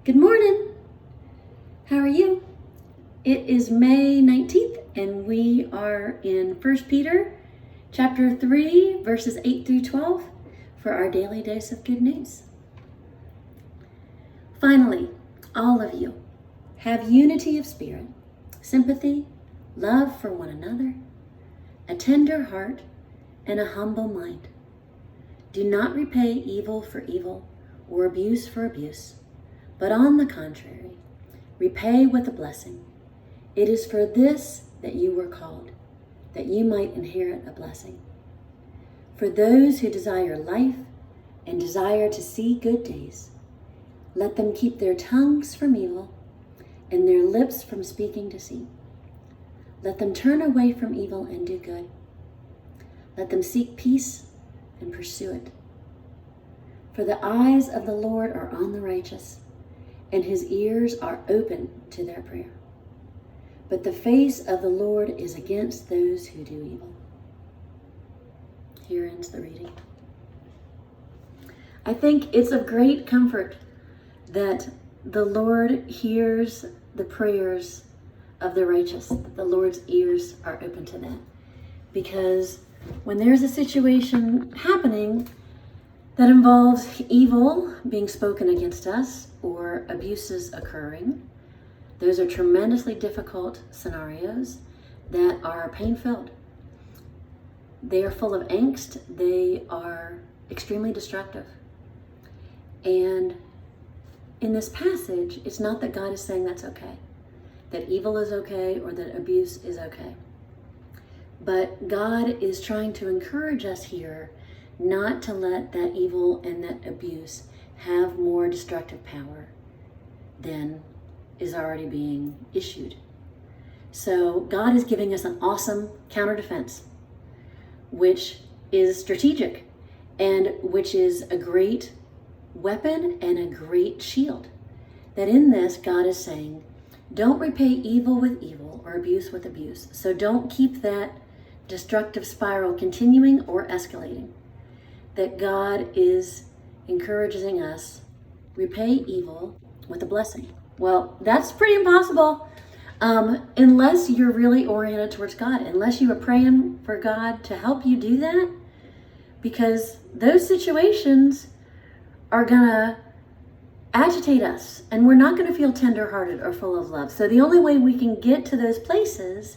Good morning. How are you? It is May 19th and we are in 1 Peter chapter 3 verses 8 through 12 for our daily dose of good news. Finally, all of you have unity of spirit, sympathy, love for one another, a tender heart, and a humble mind. Do not repay evil for evil or abuse for abuse, but on the contrary, repay with a blessing. It is for this that you were called, that you might inherit a blessing. For those who desire life and desire to see good days, let them keep their tongues from evil and their lips from speaking deceit. Let them turn away from evil and do good. Let them seek peace and pursue it. For the eyes of the Lord are on the righteous, and his ears are open to their prayer. But the face of the Lord is against those who do evil. Here ends the reading. I think it's of great comfort that the Lord hears the prayers of the righteous, that the Lord's ears are open to that. Because when there's a situation happening that involves evil being spoken against us or abuses occurring, those are tremendously difficult scenarios that are pain-filled. They are full of angst. They are extremely destructive. And in this passage, it's not that God is saying that's okay, that evil is okay or that abuse is okay. But God is trying to encourage us here not to let that evil and that abuse have more destructive power than is already being issued. So God is giving us an awesome counter defense, which is strategic and which is a great weapon and a great shield. That in this, God is saying, don't repay evil with evil or abuse with abuse. So don't keep that destructive spiral continuing or escalating. That God is encouraging us, repay evil with a blessing. Well, that's pretty impossible unless you're really oriented towards God, unless you are praying for God to help you do that, because those situations are gonna agitate us and we're not gonna feel tenderhearted or full of love. So the only way we can get to those places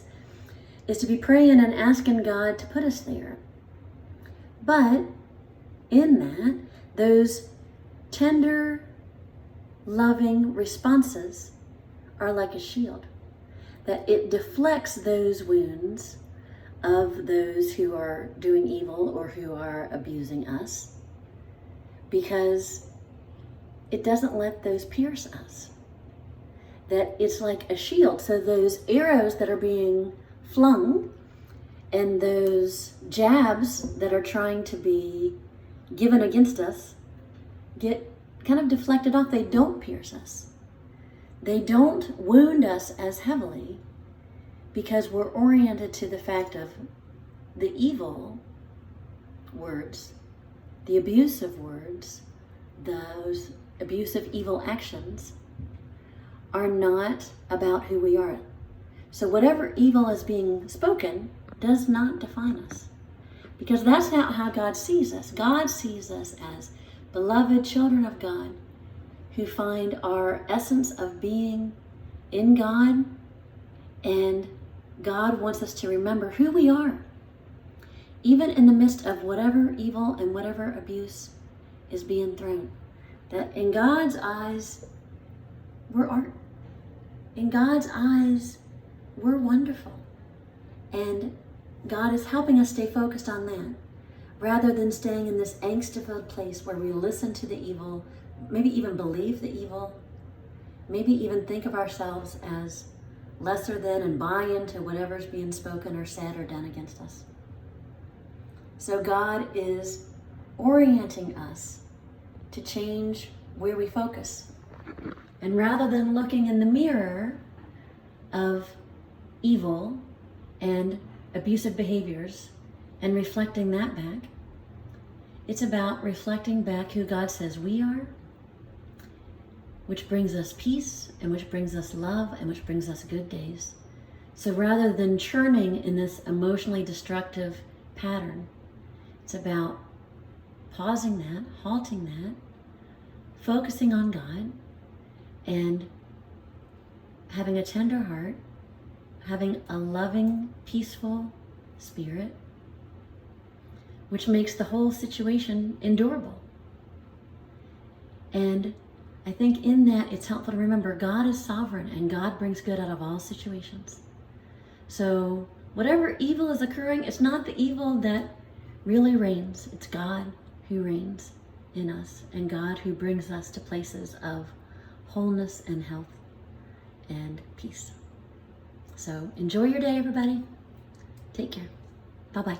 is to be praying and asking God to put us there. But in that, those tender, loving responses are like a shield, that it deflects those wounds of those who are doing evil or who are abusing us, because it doesn't let those pierce us. That it's like a shield. So those arrows that are being flung and those jabs that are trying to be given against us get kind of deflected off. They don't pierce us. They don't wound us as heavily because we're oriented to the fact of the evil words, the abusive words, those abusive evil actions are not about who we are. So whatever evil is being spoken does not define us, because that's not how God sees us. God sees us as beloved children of God who find our essence of being in God, and God wants us to remember who we are, even in the midst of whatever evil and whatever abuse is being thrown. That in God's eyes, we're art. In God's eyes, we're wonderful. And God is helping us stay focused on that, rather than staying in this angst-filled place where we listen to the evil, maybe even believe the evil, maybe even think of ourselves as lesser than and buy into whatever's being spoken or said or done against us. So God is orienting us to change where we focus. And rather than looking in the mirror of evil and abusive behaviors and reflecting that back, it's about reflecting back who God says we are which brings us peace, and which brings us love, and which brings us good days. So rather than churning in this emotionally destructive pattern, it's about pausing that, halting that, focusing on God, and having a tender heart, having a loving, peaceful spirit, which makes the whole situation endurable. And I think in that it's helpful to remember God is sovereign and God brings good out of all situations. So whatever evil is occurring, it's not the evil that really reigns. It's God who reigns in us, and God who brings us to places of wholeness and health and peace. So enjoy your day, everybody. Take care. Bye-bye.